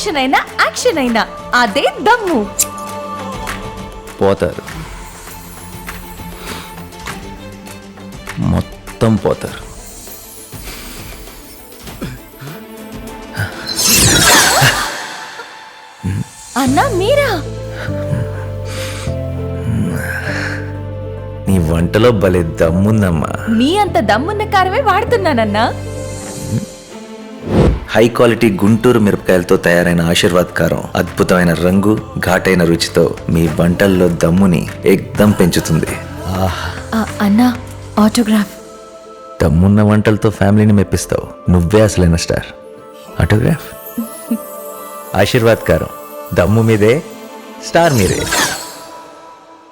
Fashion అయినా action అయినా అదే దమ్ము. పోతారు, మొత్తం పోతారు. అన్నా మీరా? నీ వంటలో భలే దమ్ముందమ్మా. మీ అంత దమ్మున్న కారమే వాడుతున్నానన్నా. హై క్వాలిటీ గుంటూరు మిరపకాయలతో తయారైన ఆశీర్వాద్ కారం అద్భుతమైన రంగు, ఘాటైన రుచితో మీ వంటల్లో దమ్ముని ఎక్దం పెంచుతుంది. అన్నా ఆటోగ్రాఫ్. దమ్మున్న వంటలతో ఫ్యామిలీని మెప్పిస్తావు. నువ్వే అసలైన స్టార్. ఆటోగ్రాఫ్. ఆశీర్వాద్ కారం దమ్ము మీదే, స్టార్ మీరే.